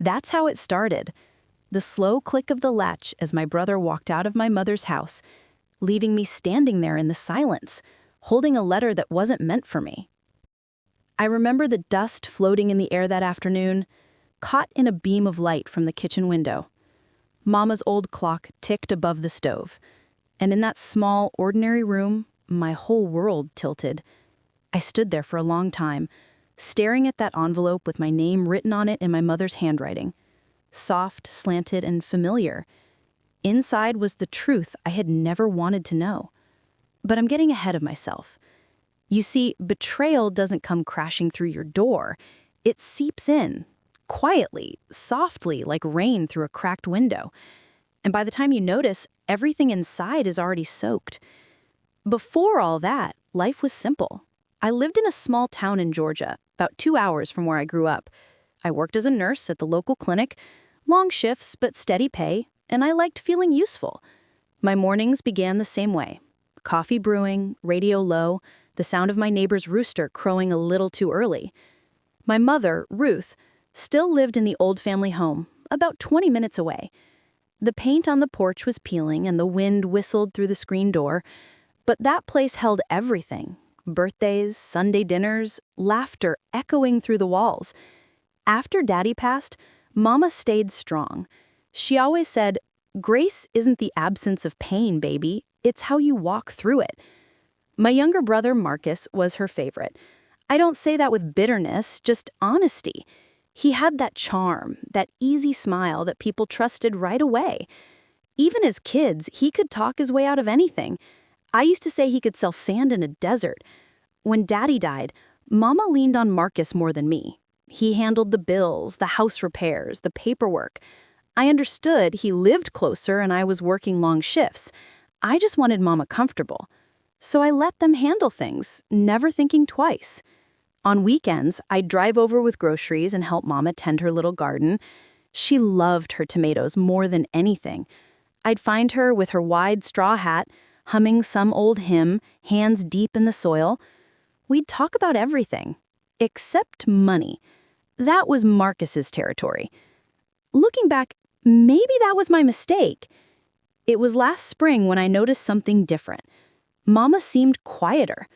That's how it started. The slow click of the latch as my brother walked out of my mother's house, leaving me standing there in the silence, holding a letter that wasn't meant for me. I remember the dust floating in the air that afternoon, caught in a beam of light from the kitchen window. Mama's old clock ticked above the stove, and in that small, ordinary room, my whole world tilted. I stood there for a long time, staring at that envelope with my name written on it in my mother's handwriting. Soft, slanted, and familiar. Inside was the truth I had never wanted to know. But I'm getting ahead of myself. You see, betrayal doesn't come crashing through your door. It seeps in, quietly, softly, like rain through a cracked window. And by the time you notice, everything inside is already soaked. Before all that, life was simple. I lived in a small town in Georgia, about 2 hours from where I grew up. I worked as a nurse at the local clinic, long shifts but steady pay, and I liked feeling useful. My mornings began the same way. Coffee brewing, radio low, the sound of my neighbor's rooster crowing a little too early. My mother, Ruth, still lived in the old family home, about 20 minutes away. The paint on the porch was peeling and the wind whistled through the screen door, but that place held everything. Birthdays, Sunday dinners, laughter echoing through the walls. After Daddy passed, Mama stayed strong. She always said, "Grace isn't the absence of pain, baby. It's how you walk through it." My younger brother, Marcus, was her favorite. I don't say that with bitterness, just honesty. He had that charm, that easy smile that people trusted right away. Even as kids, he could talk his way out of anything. I used to say he could sell sand in a desert. When Daddy died, Mama leaned on Marcus more than me. He handled the bills, the house repairs, the paperwork. I understood he lived closer and I was working long shifts. I just wanted Mama comfortable. So I let them handle things, never thinking twice. On weekends, I'd drive over with groceries and help Mama tend her little garden. She loved her tomatoes more than anything. I'd find her with her wide straw hat, humming some old hymn, hands deep in the soil. We'd talk about everything, except money. That was Marcus's territory. Looking back, maybe that was my mistake. It was last spring when I noticed something different. Mama seemed quieter.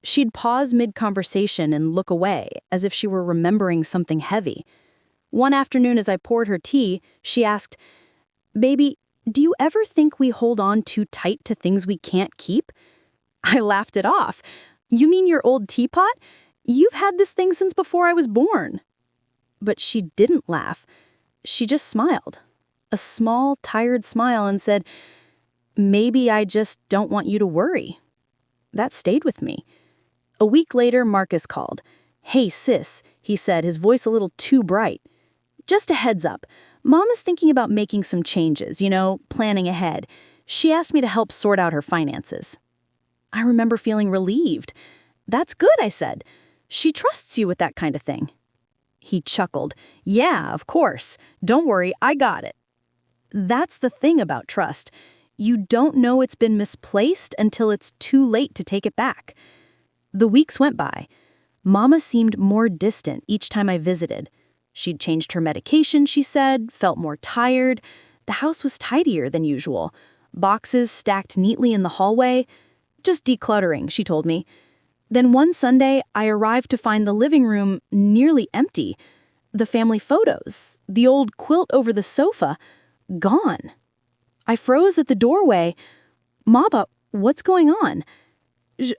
She'd pause mid-conversation and look away, as if she were remembering something heavy. One afternoon as I poured her tea, she asked, "Baby, do you ever think we hold on too tight to things we can't keep?" I laughed it off. "You mean your old teapot? You've had this thing since before I was born." But she didn't laugh. She just smiled. A small, tired smile and said, "Maybe I just don't want you to worry." That stayed with me. A week later, Marcus called. "Hey, sis," he said, his voice a little too bright. "Just a heads up. Mama's thinking about making some changes, planning ahead. She asked me to help sort out her finances." I remember feeling relieved. "That's good," I said. "She trusts you with that kind of thing." He chuckled. "Yeah, of course. Don't worry, I got it." That's the thing about trust. You don't know it's been misplaced until it's too late to take it back. The weeks went by. Mama seemed more distant each time I visited. She'd changed her medication, she said, felt more tired. The house was tidier than usual. Boxes stacked neatly in the hallway. Just decluttering, she told me. Then one Sunday, I arrived to find the living room nearly empty. The family photos, the old quilt over the sofa, gone. I froze at the doorway. "Mama, what's going on?"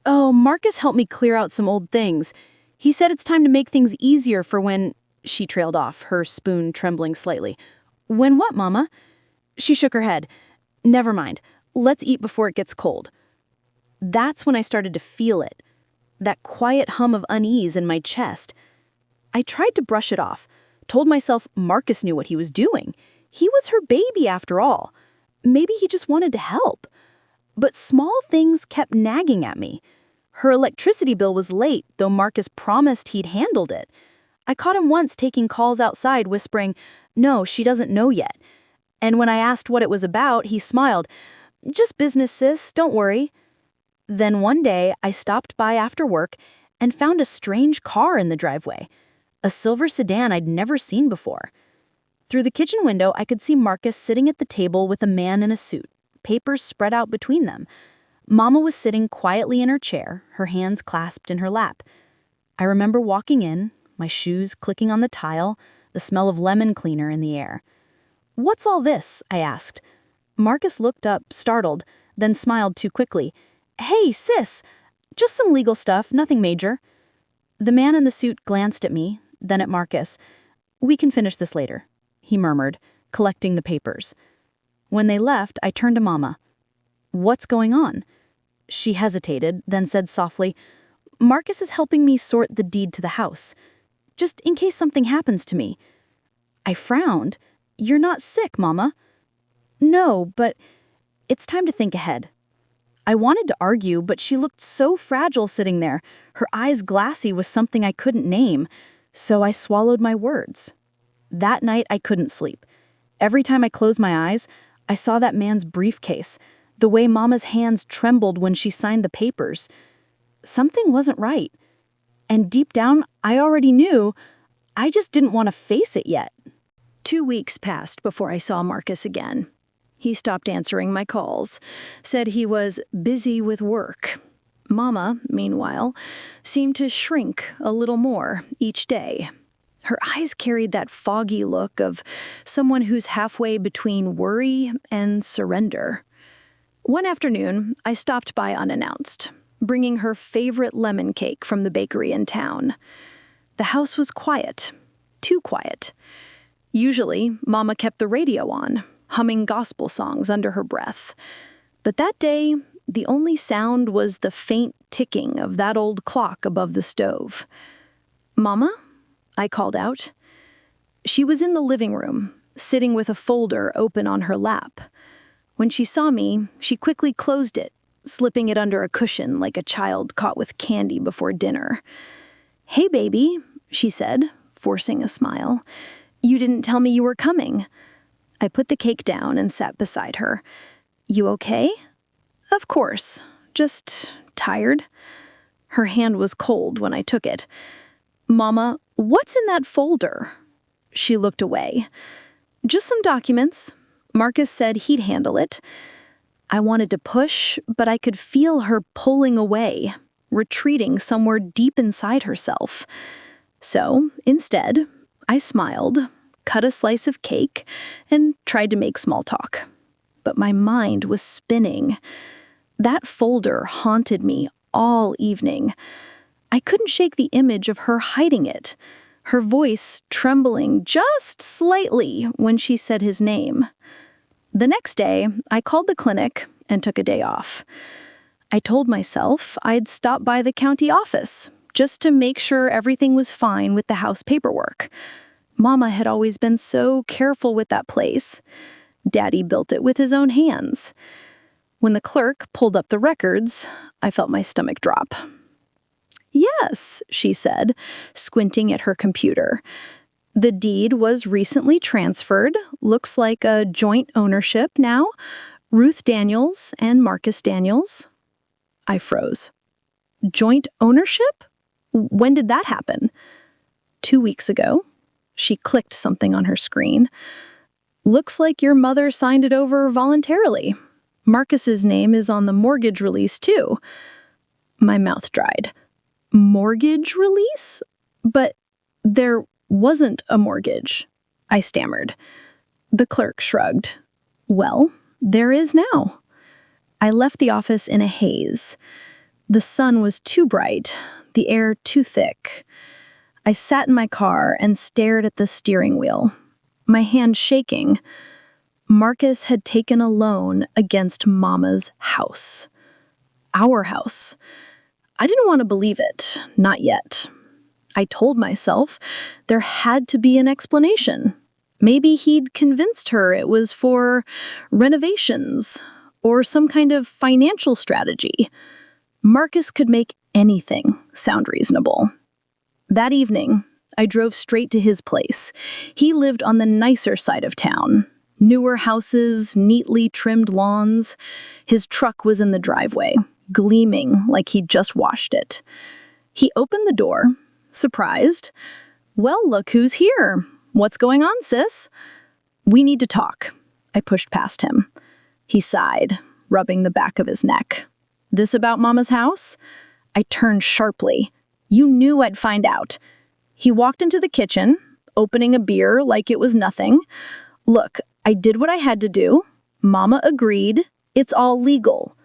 "Oh, Marcus helped me clear out some old things. He said it's time to make things easier for when—" She trailed off, her spoon trembling slightly. "When what, Mama?" She shook her head. "Never mind. Let's eat before it gets cold." That's when I started to feel it. That quiet hum of unease in my chest. I tried to brush it off, told myself Marcus knew what he was doing. He was her baby after all. Maybe he just wanted to help. But small things kept nagging at me. Her electricity bill was late, though Marcus promised he'd handled it. I caught him once taking calls outside, whispering, "No, she doesn't know yet." And when I asked what it was about, he smiled. "Just business, sis, don't worry." Then one day, I stopped by after work and found a strange car in the driveway. A silver sedan I'd never seen before. Through the kitchen window, I could see Marcus sitting at the table with a man in a suit, papers spread out between them. Mama was sitting quietly in her chair, her hands clasped in her lap. I remember walking in, my shoes clicking on the tile, the smell of lemon cleaner in the air. "What's all this?" I asked. Marcus looked up, startled, then smiled too quickly. "Hey, sis! Just some legal stuff, nothing major." The man in the suit glanced at me, then at Marcus. "We can finish this later," he murmured, collecting the papers. When they left, I turned to Mama. "What's going on?" She hesitated, then said softly, "Marcus is helping me sort the deed to the house, just in case something happens to me." I frowned. "You're not sick, Mama." "No, but it's time to think ahead." I wanted to argue, but she looked so fragile sitting there, her eyes glassy with something I couldn't name, so I swallowed my words. That night, I couldn't sleep. Every time I closed my eyes, I saw that man's briefcase, the way Mama's hands trembled when she signed the papers. Something wasn't right. And deep down, I already knew. I just didn't want to face it yet. 2 weeks passed before I saw Marcus again. He stopped answering my calls, said he was busy with work. Mama, meanwhile, seemed to shrink a little more each day. Her eyes carried that foggy look of someone who's halfway between worry and surrender. One afternoon, I stopped by unannounced, bringing her favorite lemon cake from the bakery in town. The house was quiet, too quiet. Usually, Mama kept the radio on, humming gospel songs under her breath. But that day, the only sound was the faint ticking of that old clock above the stove. "Mama?" I called out. She was in the living room, sitting with a folder open on her lap. When she saw me, she quickly closed it, slipping it under a cushion like a child caught with candy before dinner. "Hey, baby," she said, forcing a smile. "You didn't tell me you were coming." I put the cake down and sat beside her. "You okay?" "Of course. Just tired." Her hand was cold when I took it. "Mama, what's in that folder?" She looked away. "Just some documents. Marcus said he'd handle it." I wanted to push, but I could feel her pulling away, retreating somewhere deep inside herself. So, instead, I smiled, cut a slice of cake, and tried to make small talk. But my mind was spinning. That folder haunted me all evening. I couldn't shake the image of her hiding it, her voice trembling just slightly when she said his name. The next day, I called the clinic and took a day off. I told myself I'd stop by the county office just to make sure everything was fine with the house paperwork. Mama had always been so careful with that place. Daddy built it with his own hands. When the clerk pulled up the records, I felt my stomach drop. "Yes," she said, squinting at her computer. "The deed was recently transferred. Looks like a joint ownership now. Ruth Daniels and Marcus Daniels." I froze. "Joint ownership? When did that happen?" 2 weeks ago." She clicked something on her screen. "Looks like your mother signed it over voluntarily. Marcus's name is on the mortgage release, too." My mouth dried. "Mortgage release? But there wasn't a mortgage," I stammered. The clerk shrugged. "Well, there is now." I left the office in a haze. The sun was too bright, the air too thick. I sat in my car and stared at the steering wheel, my hand shaking. Marcus had taken a loan against Mama's house. Our house. I didn't want to believe it, not yet. I told myself there had to be an explanation. Maybe he'd convinced her it was for renovations or some kind of financial strategy. Marcus could make anything sound reasonable. That evening, I drove straight to his place. He lived on the nicer side of town. Newer houses, neatly trimmed lawns. His truck was in the driveway, gleaming like he'd just washed it. He opened the door, surprised. "Well, look who's here. What's going on, sis?" "We need to talk." I pushed past him. He sighed, rubbing the back of his neck. "This about Mama's house?" I turned sharply. "You knew I'd find out." He walked into the kitchen, opening a beer like it was nothing. "Look, I did what I had to do. Mama agreed. It's all legal."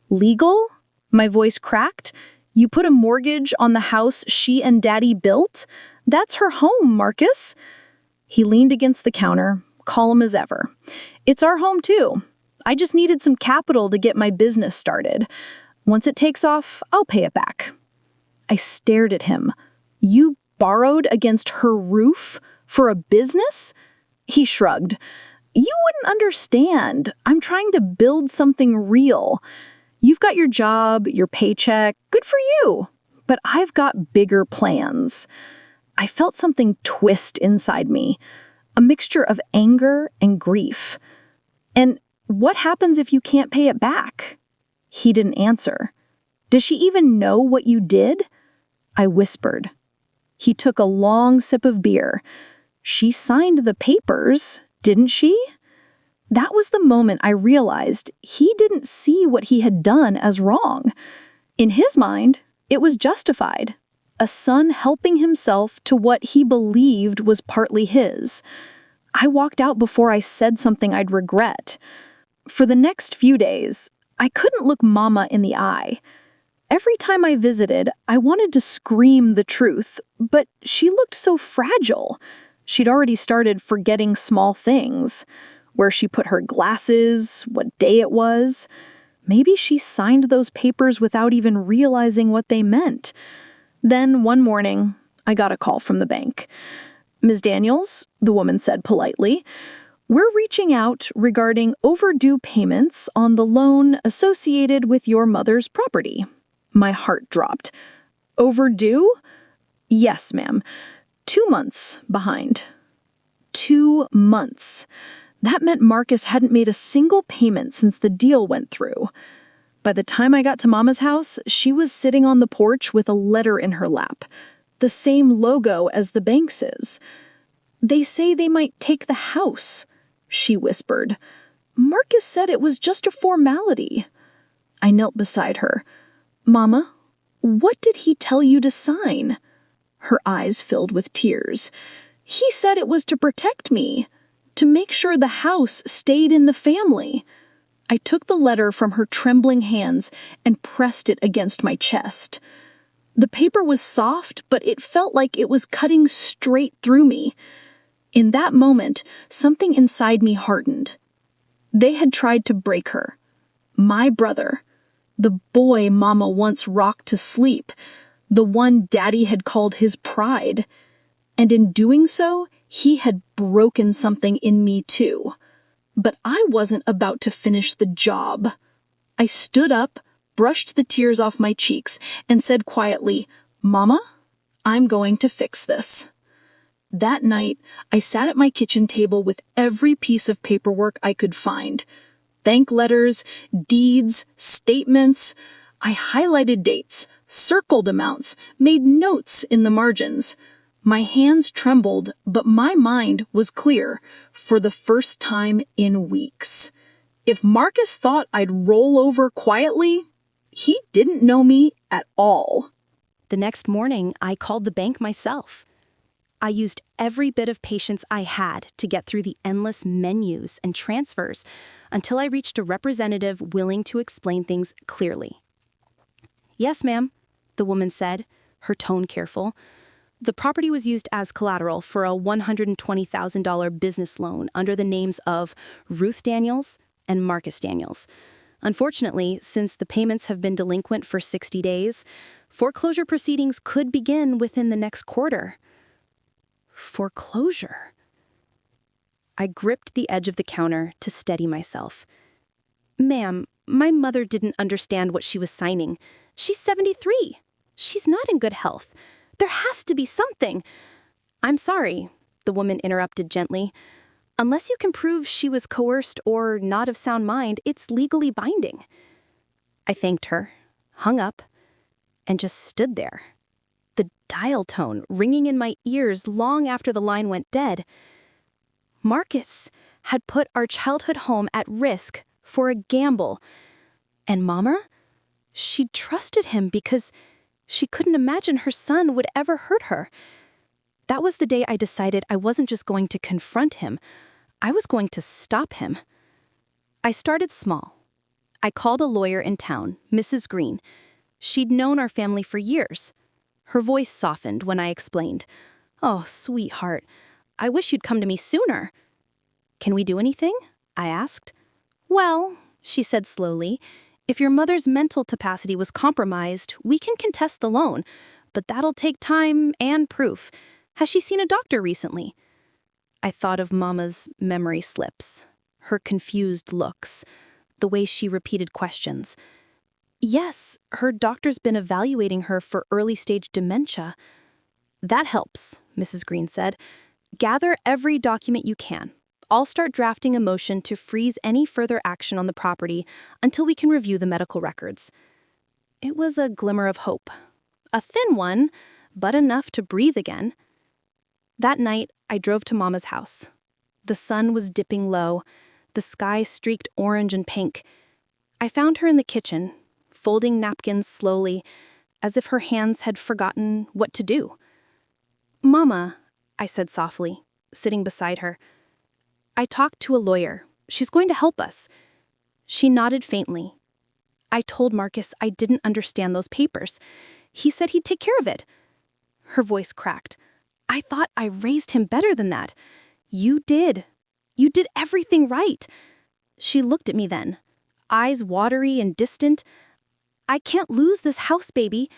"Legal?" My voice cracked. "You put a mortgage on the house she and Daddy built? That's her home, Marcus." He leaned against the counter, calm as ever. "It's our home too. I just needed some capital to get my business started. Once it takes off, I'll pay it back." I stared at him. "You borrowed against her roof for a business?" He shrugged. "You wouldn't understand. I'm trying to build something real. You've got your job, your paycheck, good for you. But I've got bigger plans." I felt something twist inside me, a mixture of anger and grief. "And what happens if you can't pay it back?" He didn't answer. "Does she even know what you did?" I whispered. He took a long sip of beer. "She signed the papers, didn't she?" That was the moment I realized he didn't see what he had done as wrong. In his mind, it was justified. A son helping himself to what he believed was partly his. I walked out before I said something I'd regret. For the next few days, I couldn't look Mama in the eye. Every time I visited, I wanted to scream the truth, but she looked so fragile. She'd already started forgetting small things. Where she put her glasses, what day it was. Maybe she signed those papers without even realizing what they meant. Then one morning, I got a call from the bank. "Ms. Daniels," the woman said politely, "we're reaching out regarding overdue payments on the loan associated with your mother's property." My heart dropped. "Overdue?" "Yes, ma'am. 2 months behind." 2 months. That meant Marcus hadn't made a single payment since the deal went through. By the time I got to Mama's house, she was sitting on the porch with a letter in her lap. The same logo as the bank's is. "They say they might take the house," she whispered. "Marcus said it was just a formality." I knelt beside her. "Mama, what did he tell you to sign?" Her eyes filled with tears. "He said it was to protect me, to make sure the house stayed in the family." I took the letter from her trembling hands and pressed it against my chest. The paper was soft, but it felt like it was cutting straight through me. In that moment, something inside me hardened. They had tried to break her. My brother, the boy Mama once rocked to sleep, the one Daddy had called his pride. And in doing so, he had broken something in me too. But I wasn't about to finish the job. I stood up, brushed the tears off my cheeks, and said quietly, "Mama, I'm going to fix this." That night, I sat at my kitchen table with every piece of paperwork I could find. Thank letters, deeds, statements. I highlighted dates, circled amounts, made notes in the margins. My hands trembled, but my mind was clear for the first time in weeks. If Marcus thought I'd roll over quietly, he didn't know me at all. The next morning, I called the bank myself. I used every bit of patience I had to get through the endless menus and transfers until I reached a representative willing to explain things clearly. "Yes, ma'am," the woman said, her tone careful. "The property was used as collateral for a $120,000 business loan under the names of Ruth Daniels and Marcus Daniels. Unfortunately, since the payments have been delinquent for 60 days, foreclosure proceedings could begin within the next quarter." Foreclosure. I gripped the edge of the counter to steady myself. "Ma'am, my mother didn't understand what she was signing. She's 73. She's not in good health. There has to be something." "I'm sorry," the woman interrupted gently. "Unless you can prove she was coerced or not of sound mind, it's legally binding." I thanked her, hung up, and just stood there. The dial tone ringing in my ears long after the line went dead. "Marcus, had put our childhood home at risk for a gamble. And Mama? She trusted him because she couldn't imagine her son would ever hurt her. That was the day I decided I wasn't just going to confront him, I was going to stop him. I started small. I called a lawyer in town, Mrs. Green. She'd known our family for years. Her voice softened when I explained. "Oh, sweetheart, I wish you'd come to me sooner." "Can we do anything?" I asked. "Well," she said slowly, "if your mother's mental capacity was compromised, we can contest the loan, but that'll take time and proof. Has she seen a doctor recently?" I thought of Mama's memory slips, her confused looks, the way she repeated questions. "Yes, her doctor's been evaluating her for early-stage dementia." "That helps," Mrs. Green said. "Gather every document you can. I'll start drafting a motion to freeze any further action on the property until we can review the medical records." It was a glimmer of hope. A thin one, but enough to breathe again. That night, I drove to Mama's house. The sun was dipping low. The sky streaked orange and pink. I found her in the kitchen, folding napkins slowly, as if her hands had forgotten what to do. "Mama," I said softly, sitting beside her, "I talked to a lawyer. She's going to help us." She nodded faintly. "I told Marcus I didn't understand those papers. He said he'd take care of it." Her voice cracked. "I thought I raised him better than that. You did. You did everything right." She looked at me then, eyes watery and distant. "I can't lose this house, baby.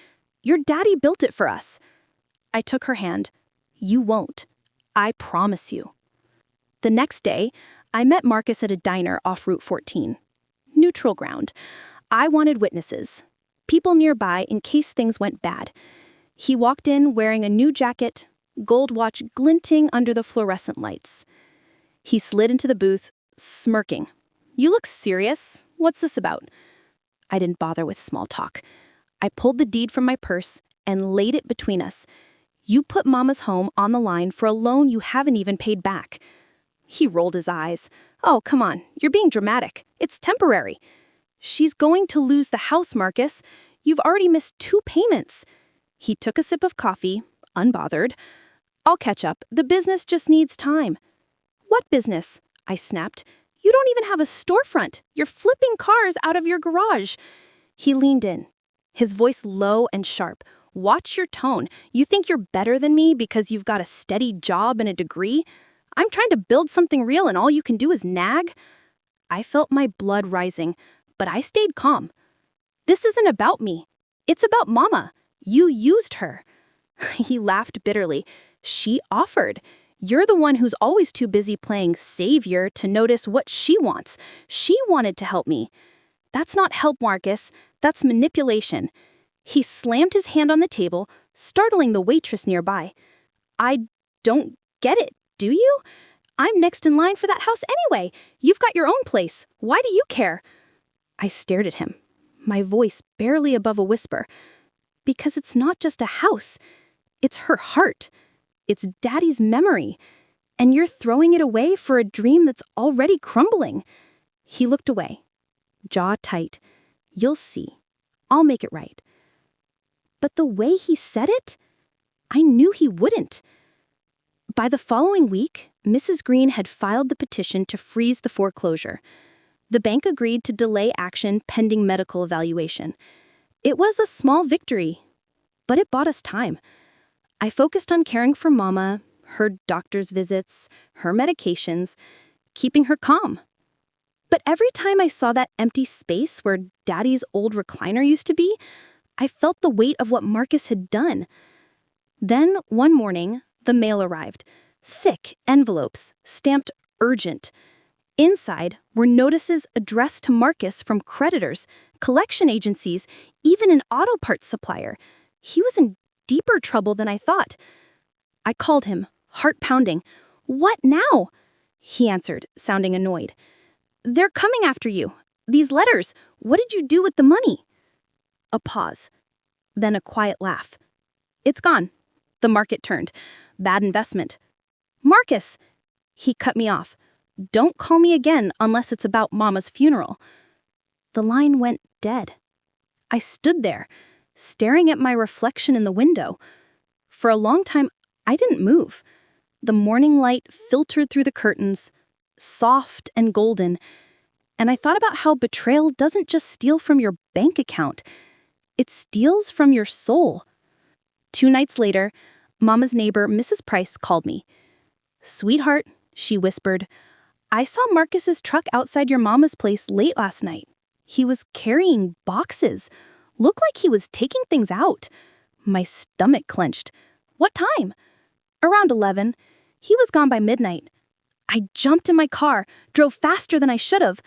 Your daddy built it for us." I took her hand. "You won't. I promise you." The next day, I met Marcus at a diner off Route 14. Neutral ground. I wanted witnesses. People nearby in case things went bad. He walked in wearing a new jacket, gold watch glinting under the fluorescent lights. He slid into the booth, smirking. "You look serious. What's this about?" I didn't bother with small talk. I pulled the deed from my purse and laid it between us. "You put Mama's home on the line for a loan you haven't even paid back." He rolled his eyes. "Oh, come on. You're being dramatic. It's temporary." "She's going to lose the house, Marcus. You've already missed 2 payments." He took a sip of coffee, unbothered. "I'll catch up. The business just needs time." "What business?" I snapped. "You don't even have a storefront. You're flipping cars out of your garage." He leaned in, his voice low and sharp. "Watch your tone. You think you're better than me because you've got a steady job and a degree? I'm trying to build something real and all you can do is nag?" I felt my blood rising, but I stayed calm. "This isn't about me. It's about Mama. You used her." He laughed bitterly. "She offered. You're the one who's always too busy playing savior to notice what she wants. She wanted to help me." "That's not help, Marcus. That's manipulation." He slammed his hand on the table, startling the waitress nearby. "I don't get it, do you? I'm next in line for that house anyway. You've got your own place. Why do you care?" I stared at him, my voice barely above a whisper. "Because it's not just a house. It's her heart. It's Daddy's memory. And you're throwing it away for a dream that's already crumbling." He looked away, jaw tight. "You'll see. I'll make it right." But the way he said it, I knew he wouldn't. By the following week, Mrs. Green had filed the petition to freeze the foreclosure. The bank agreed to delay action pending medical evaluation. It was a small victory, but it bought us time. I focused on caring for Mama, her doctor's visits, her medications, keeping her calm. But every time I saw that empty space where Daddy's old recliner used to be, I felt the weight of what Marcus had done. Then, one morning, the mail arrived. Thick envelopes, stamped urgent. Inside were notices addressed to Marcus from creditors, collection agencies, even an auto parts supplier. He was in deeper trouble than I thought. I called him, heart pounding. "What now?" He answered, sounding annoyed. "They're coming after you. These letters. What did you do with the money?" A pause. Then a quiet laugh. "It's gone. The market turned. Bad investment." "Marcus!" He cut me off. "Don't call me again unless it's about Mama's funeral." The line went dead. I stood there, staring at my reflection in the window. For a long time, I didn't move. The morning light filtered through the curtains, soft and golden, and I thought about how betrayal doesn't just steal from your bank account. It steals from your soul. 2 nights later, Mama's neighbor, Mrs. Price, called me. "Sweetheart," she whispered, "I saw Marcus's truck outside your mama's place late last night. He was carrying boxes. Looked like he was taking things out." My stomach clenched. "What time?" "Around 11. He was gone by midnight." I jumped in my car, drove faster than I should have.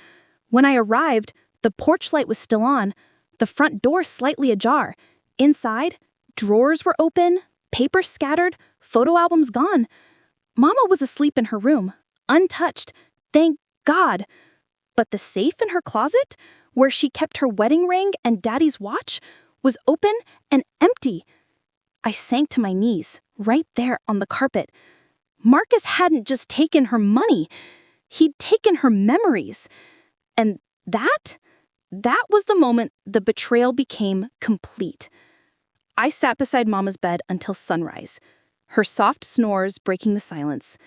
When I arrived, the porch light was still on, the front door slightly ajar. Inside, drawers were open, paper scattered, photo albums gone. Mama was asleep in her room, untouched, thank God. But the safe in her closet, where she kept her wedding ring and Daddy's watch, was open and empty. I sank to my knees, right there on the carpet. Marcus hadn't just taken her money, he'd taken her memories. And that was the moment the betrayal became complete. I sat beside Mama's bed until sunrise, her soft snores breaking the silence.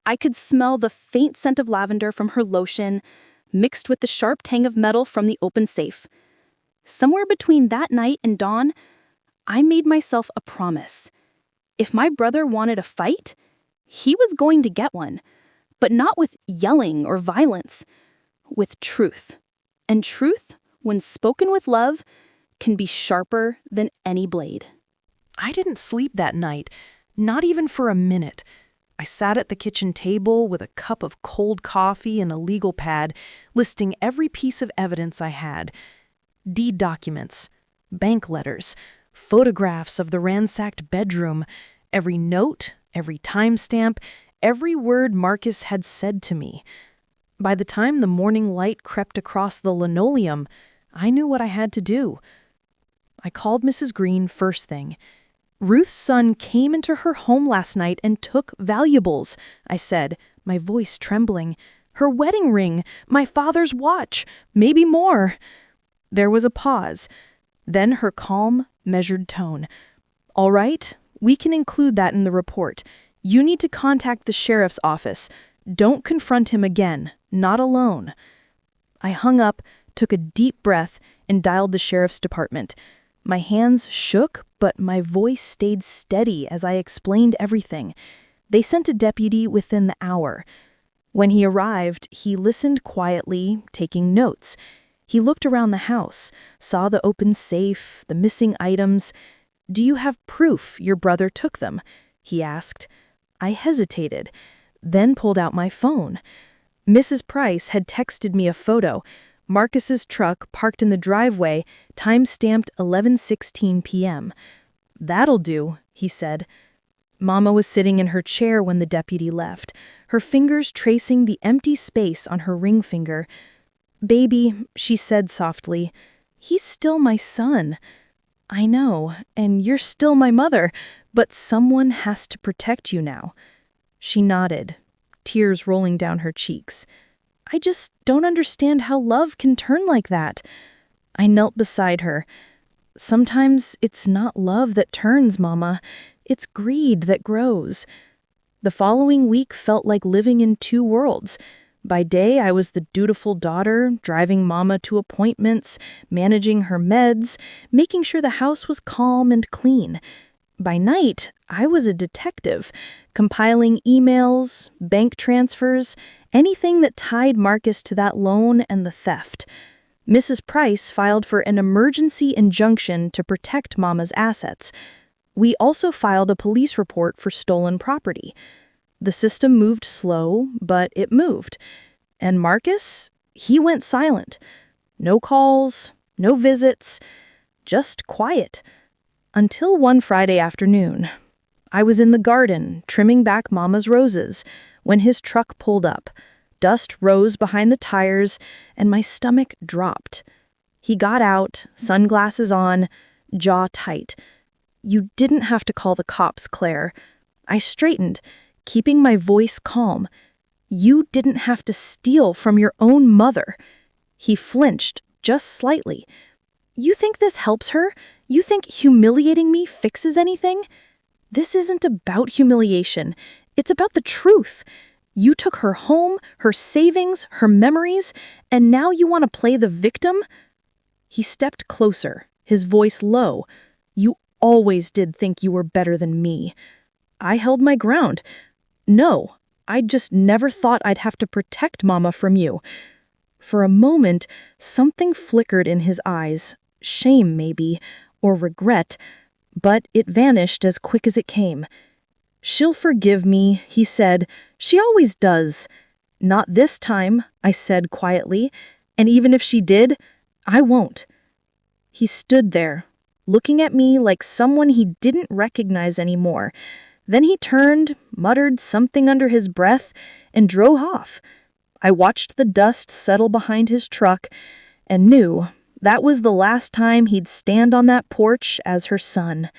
I could smell the faint scent of lavender from her lotion, mixed with the sharp tang of metal from the open safe. Somewhere between that night and dawn, I made myself a promise. If my brother wanted a fight, he was going to get one, but not with yelling or violence, with truth. And truth, when spoken with love, can be sharper than any blade. I didn't sleep that night, not even for a minute. I sat at the kitchen table with a cup of cold coffee and a legal pad, listing every piece of evidence I had. Deed documents, bank letters, photographs of the ransacked bedroom, every note, every timestamp, every word Marcus had said to me. By the time the morning light crept across the linoleum, I knew what I had to do. I called Mrs. Green first thing. "Ruth's son came into her home last night and took valuables," I said, my voice trembling. "Her wedding ring, my father's watch, maybe more." There was a pause, then her calm, measured tone. "All right, we can include that in the report. You need to contact the sheriff's office. Don't confront him again, not alone." I hung up, took a deep breath, and dialed the sheriff's department. My hands shook, but my voice stayed steady as I explained everything. They sent a deputy within the hour. When he arrived, he listened quietly, taking notes. He looked around the house, saw the open safe, the missing items. "Do you have proof your brother took them?" he asked. I hesitated, then pulled out my phone. Mrs. Price had texted me a photo. Marcus's truck parked in the driveway, time-stamped 11:16 p.m. "That'll do," he said. Mama was sitting in her chair when the deputy left, her fingers tracing the empty space on her ring finger. "Baby," she said softly, "he's still my son." "I know, and you're still my mother, but someone has to protect you now." She nodded, tears rolling down her cheeks. "I just don't understand how love can turn like that." I knelt beside her. "Sometimes it's not love that turns, Mama. It's greed that grows." The following week felt like living in two worlds. By day, I was the dutiful daughter, driving Mama to appointments, managing her meds, making sure the house was calm and clean. By night, I was a detective, compiling emails, bank transfers, anything that tied Marcus to that loan and the theft. Mrs. Price filed for an emergency injunction to protect Mama's assets. We also filed a police report for stolen property. The system moved slow, but it moved. And Marcus, he went silent. No calls, no visits, just quiet. Until one Friday afternoon. I was in the garden, trimming back Mama's roses, when his truck pulled up. Dust rose behind the tires, and my stomach dropped. He got out, sunglasses on, jaw tight. "You didn't have to call the cops, Claire." I straightened, keeping my voice calm. You didn't have to steal from your own mother." He flinched, just slightly. "You think this helps her? You think humiliating me fixes anything?" "This isn't about humiliation. It's about the truth. You took her home, her savings, her memories, and now you want to play the victim?" He stepped closer, his voice low. "You always did think you were better than me." I held my ground. "No, I just never thought I'd have to protect Mama from you." For a moment, something flickered in his eyes, shame maybe, or regret, but it vanished as quick as it came. "She'll forgive me," he said. "She always does." "Not this time," I said quietly, "and even if she did, I won't." He stood there, looking at me like someone he didn't recognize anymore. Then he turned, muttered something under his breath, and drove off. I watched the dust settle behind his truck and knew that was the last time he'd stand on that porch as her son.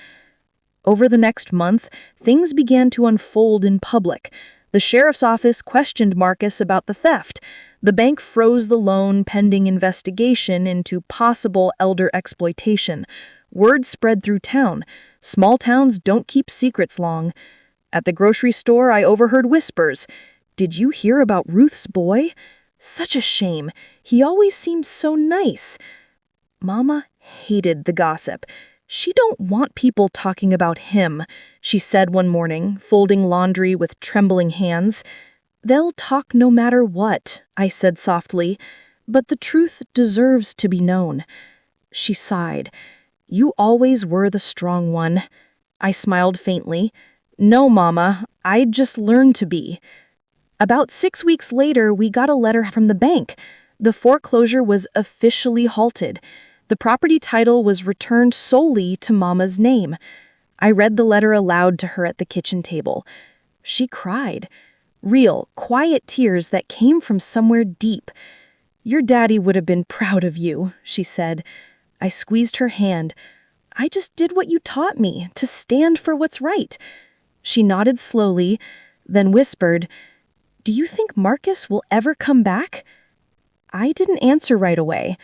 Over the next month, things began to unfold in public. The sheriff's office questioned Marcus about the theft. The bank froze the loan pending investigation into possible elder exploitation. Word spread through town. Small towns don't keep secrets long. At the grocery store, I overheard whispers. "Did you hear about Ruth's boy? Such a shame. He always seemed so nice." Mama hated the gossip. "She don't want people talking about him," she said one morning, folding laundry with trembling hands. "They'll talk no matter what," I said softly, "but the truth deserves to be known." She sighed. "You always were the strong one." I smiled faintly. "No, Mama, I just learned to be." About 6 weeks later, we got a letter from the bank. The foreclosure was officially halted. The property title was returned solely to Mama's name. I read the letter aloud to her at the kitchen table. She cried. Real, quiet tears that came from somewhere deep. "Your daddy would have been proud of you," she said. I squeezed her hand. "I just did what you taught me, to stand for what's right." She nodded slowly, then whispered, "Do you think Marcus will ever come back?" I didn't answer right away.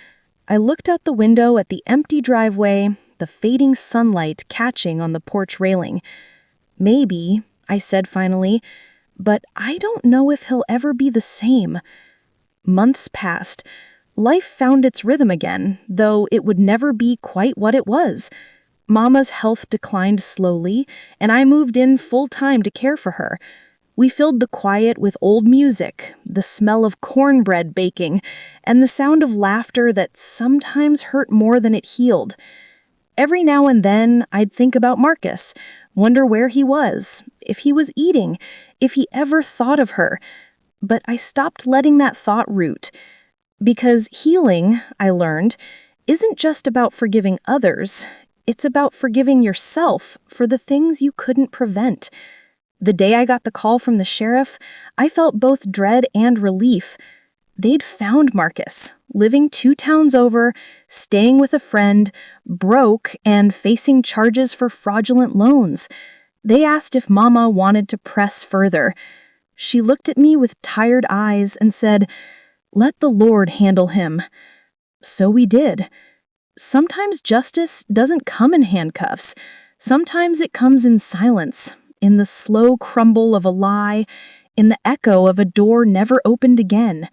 I looked out the window at the empty driveway, the fading sunlight catching on the porch railing. "Maybe," I said finally, "but I don't know if he'll ever be the same." Months passed. Life found its rhythm again, though it would never be quite what it was. Mama's health declined slowly, and I moved in full-time to care for her. We filled the quiet with old music, the smell of cornbread baking, and the sound of laughter that sometimes hurt more than it healed. Every now and then, I'd think about Marcus, wonder where he was, if he was eating, if he ever thought of her. But I stopped letting that thought root. Because healing, I learned, isn't just about forgiving others. It's about forgiving yourself for the things you couldn't prevent. The day I got the call from the sheriff, I felt both dread and relief. They'd found Marcus, living 2 towns over, staying with a friend, broke, and facing charges for fraudulent loans. They asked if Mama wanted to press further. She looked at me with tired eyes and said, "Let the Lord handle him." So we did. Sometimes justice doesn't come in handcuffs. Sometimes it comes in silence, in the slow crumble of a lie, in the echo of a door never opened again.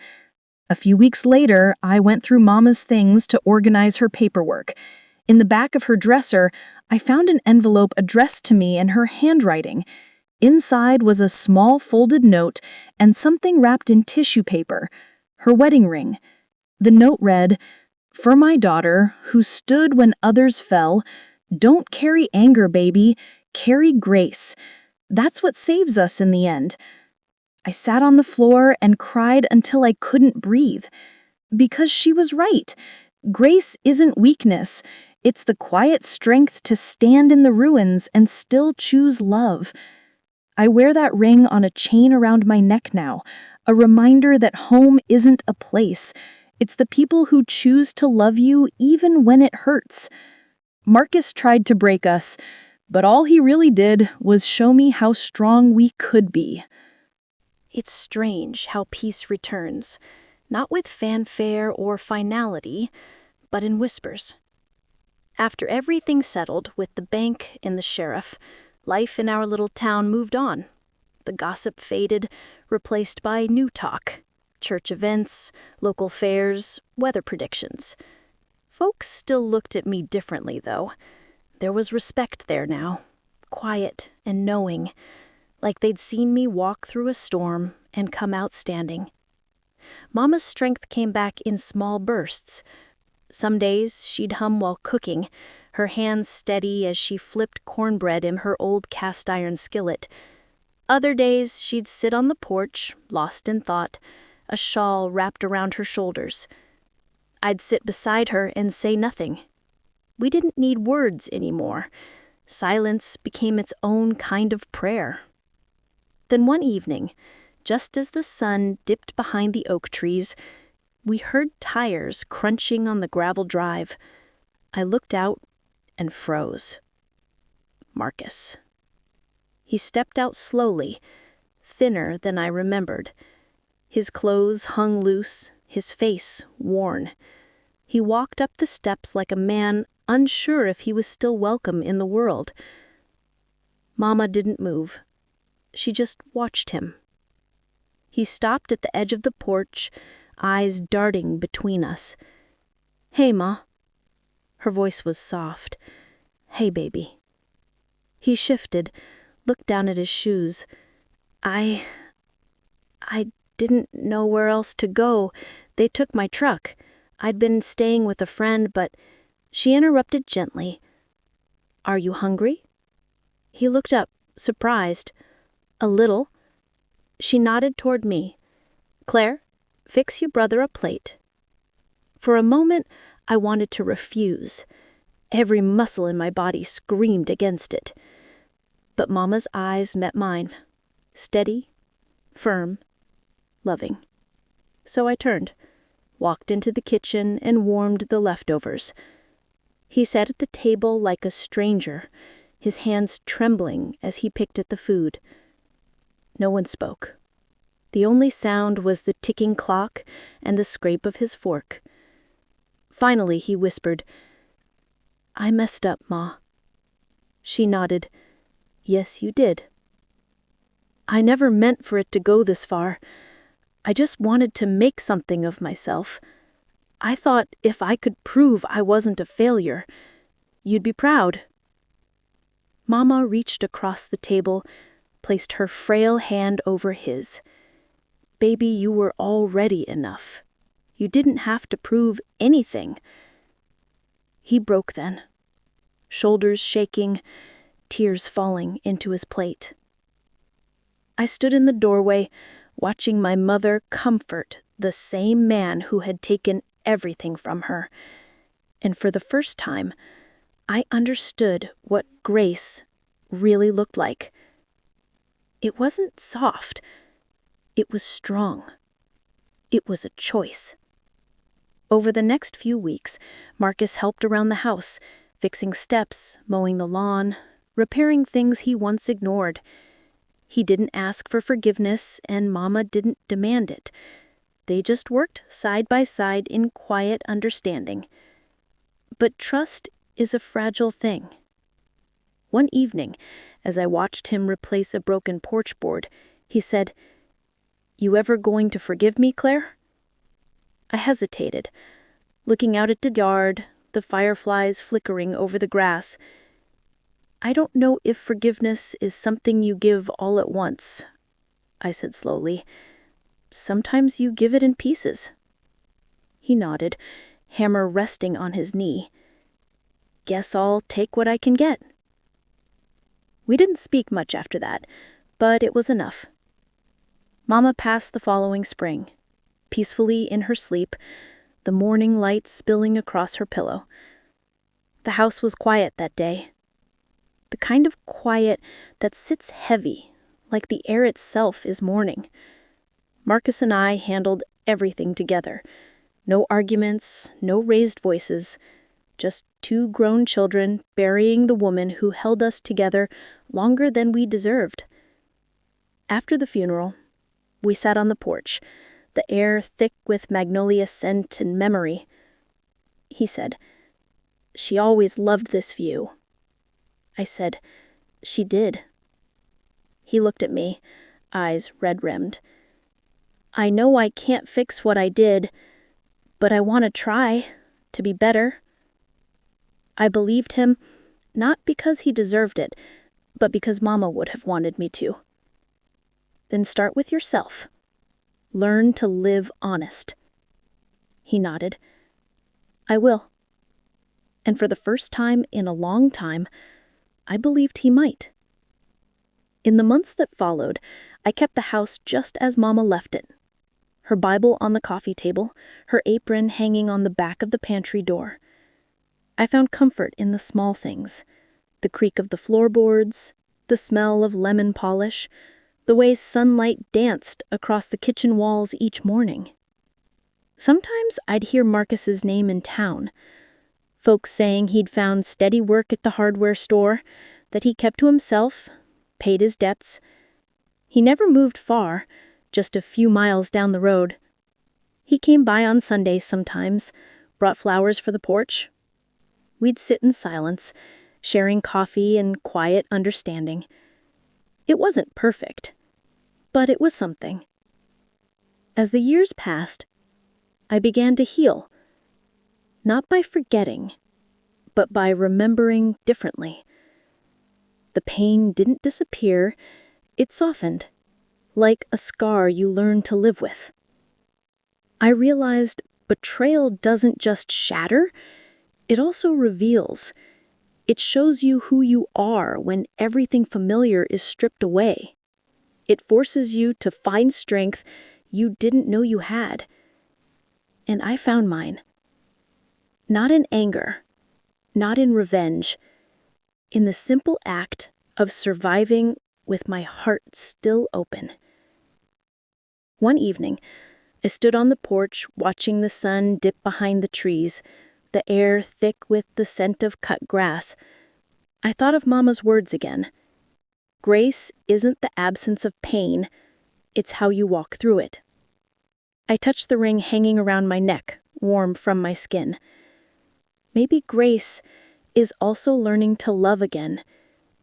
A few weeks later, I went through Mama's things to organize her paperwork. In the back of her dresser, I found an envelope addressed to me in her handwriting. Inside was a small folded note and something wrapped in tissue paper, her wedding ring. The note read, "For my daughter, who stood when others fell, don't carry anger, baby, carry grace. That's what saves us in the end." I sat on the floor and cried until I couldn't breathe. Because she was right. Grace isn't weakness. It's the quiet strength to stand in the ruins and still choose love. I wear that ring on a chain around my neck now, a reminder that home isn't a place. It's the people who choose to love you even when it hurts. Marcus tried to break us, but all he really did was show me how strong we could be. It's strange how peace returns, not with fanfare or finality, but in whispers. After everything settled with the bank and the sheriff, life in our little town moved on. The gossip faded, replaced by new talk, church events, local fairs, weather predictions. Folks still looked at me differently, though. There was respect there now, quiet and knowing, like they'd seen me walk through a storm and come out standing. Mama's strength came back in small bursts. Some days she'd hum while cooking, her hands steady as she flipped cornbread in her old cast-iron skillet. Other days she'd sit on the porch, lost in thought, a shawl wrapped around her shoulders. I'd sit beside her and say nothing. We didn't need words anymore. Silence became its own kind of prayer. Then one evening, just as the sun dipped behind the oak trees, we heard tires crunching on the gravel drive. I looked out and froze. Marcus. He stepped out slowly, thinner than I remembered. His clothes hung loose, his face worn. He walked up the steps like a man unsure if he was still welcome in the world. Mama didn't move. She just watched him. He stopped at the edge of the porch, eyes darting between us. "Hey, Ma." Her voice was soft. "Hey, baby." He shifted, looked down at his shoes. I didn't know where else to go. They took my truck. I'd been staying with a friend, but she interrupted gently. "Are you hungry?" He looked up, surprised. "A little." She nodded toward me. "Claire, fix your brother a plate." For a moment, I wanted to refuse. Every muscle in my body screamed against it. But Mama's eyes met mine. Steady, firm, loving. So I turned, walked into the kitchen, and warmed the leftovers. He sat at the table like a stranger, his hands trembling as he picked at the food. No one spoke. The only sound was the ticking clock and the scrape of his fork. Finally, he whispered, "I messed up, Ma." She nodded. "Yes, you did." "I never meant for it to go this far. I just wanted to make something of myself. I thought if I could prove I wasn't a failure, you'd be proud." Mama reached across the table, placed her frail hand over his. "Baby, you were already enough. You didn't have to prove anything." He broke then, shoulders shaking, tears falling into his plate. I stood in the doorway, watching my mother comfort the same man who had taken everything from her. And for the first time, I understood what grace really looked like. It wasn't soft. It was strong. It was a choice. Over the next few weeks, Marcus helped around the house, fixing steps, mowing the lawn, repairing things he once ignored. He didn't ask for forgiveness, and Mama didn't demand it. They just worked side by side in quiet understanding. But trust is a fragile thing. One evening, as I watched him replace a broken porch board, he said, "You ever going to forgive me, Claire?" I hesitated, looking out at the yard, the fireflies flickering over the grass. "I don't know if forgiveness is something you give all at once," I said slowly. "Sometimes you give it in pieces." He nodded, hammer resting on his knee. "Guess I'll take what I can get." We didn't speak much after that, but it was enough. Mama passed the following spring, peacefully in her sleep, the morning light spilling across her pillow. The house was quiet that day. The kind of quiet that sits heavy, like the air itself is mourning. Marcus and I handled everything together. No arguments, no raised voices, just two grown children burying the woman who held us together longer than we deserved. After the funeral, We sat on the porch, the air thick with magnolia scent and memory. He said, "She always loved this view." I said, "She did." He looked at me, eyes red-rimmed. "I know I can't fix what I did, but I want to try to be better." I believed him, not because he deserved it, but because Mama would have wanted me to. "Then start with yourself. Learn to live honest." He nodded. "I will." And for the first time in a long time, I believed he might. In the months that followed, I kept the house just as Mama left it. Her Bible on the coffee table, her apron hanging on the back of the pantry door. I found comfort in the small things, the creak of the floorboards, the smell of lemon polish, the way sunlight danced across the kitchen walls each morning. Sometimes I'd hear Marcus's name in town, folks saying he'd found steady work at the hardware store, that he kept to himself, paid his debts. He never moved far, just a few miles down the road. He came by on Sundays sometimes, brought flowers for the porch. We'd sit in silence, sharing coffee and quiet understanding. It wasn't perfect, but it was something. As the years passed, I began to heal. Not by forgetting, but by remembering differently. The pain didn't disappear, it softened, like a scar you learn to live with. I realized betrayal doesn't just shatter, it also reveals. It shows you who you are when everything familiar is stripped away. It forces you to find strength you didn't know you had. And I found mine. Not in anger, not in revenge, in the simple act of surviving with my heart still open. One evening, I stood on the porch watching the sun dip behind the trees, the air thick with the scent of cut grass. I thought of Mama's words again. Grace isn't the absence of pain, it's how you walk through it. I touched the ring hanging around my neck, warm from my skin. Maybe grace is also learning to love again,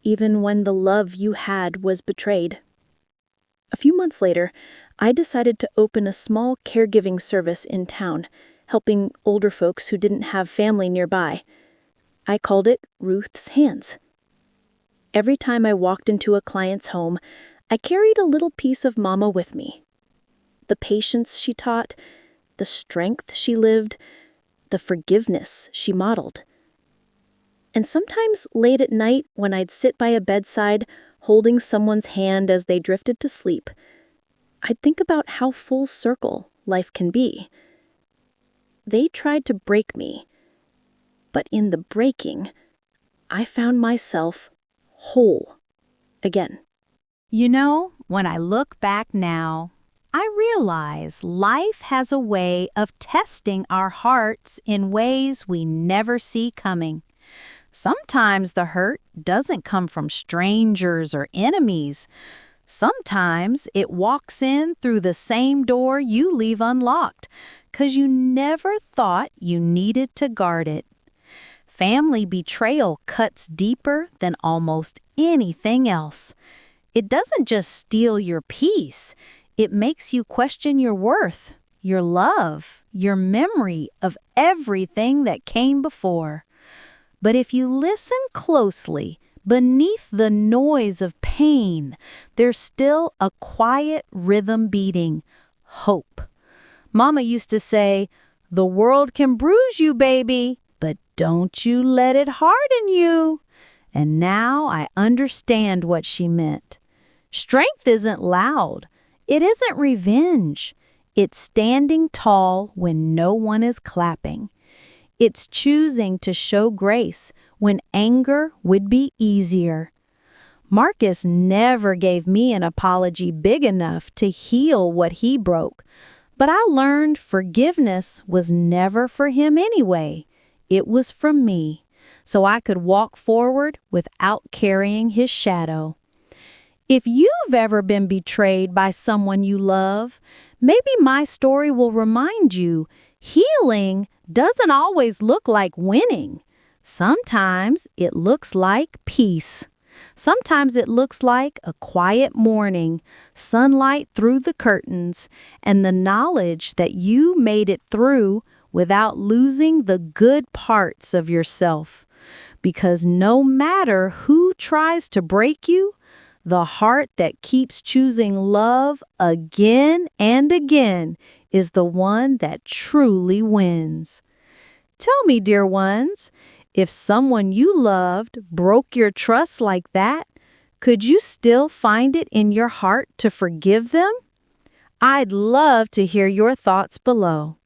even when the love you had was betrayed. A few months later, I decided to open a small caregiving service in town, helping older folks who didn't have family nearby. I called it Ruth's Hands. Every time I walked into a client's home, I carried a little piece of Mama with me. The patience she taught, the strength she lived, the forgiveness she modeled. And sometimes late at night, when I'd sit by a bedside, holding someone's hand as they drifted to sleep, I'd think about how full circle life can be. They tried to break me, but in the breaking, I found myself whole again. You know, when I look back now, I realize life has a way of testing our hearts in ways we never see coming. Sometimes the hurt doesn't come from strangers or enemies. Sometimes it walks in through the same door you leave unlocked, 'cause you never thought you needed to guard it. Family betrayal cuts deeper than almost anything else. It doesn't just steal your peace, it makes you question your worth, your love, your memory of everything that came before. But if you listen closely, beneath the noise of pain, there's still a quiet rhythm beating, hope. Mama used to say, "The world can bruise you, baby, but don't you let it harden you." And now I understand what she meant. Strength isn't loud. It isn't revenge. It's standing tall when no one is clapping. It's choosing to show grace when anger would be easier. Marcus never gave me an apology big enough to heal what he broke, but I learned forgiveness was never for him anyway. It was from me, so I could walk forward without carrying his shadow. If you've ever been betrayed by someone you love, maybe my story will remind you healing doesn't always look like winning. Sometimes it looks like peace. Sometimes it looks like a quiet morning, sunlight through the curtains, and the knowledge that you made it through without losing the good parts of yourself. Because no matter who tries to break you, the heart that keeps choosing love again and again is the one that truly wins. Tell me, dear ones, if someone you loved broke your trust like that, could you still find it in your heart to forgive them? I'd love to hear your thoughts below.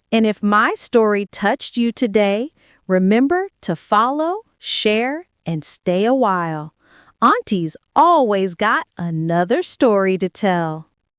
And if my story touched you today, remember to follow, share, and stay a while. Auntie's always got another story to tell.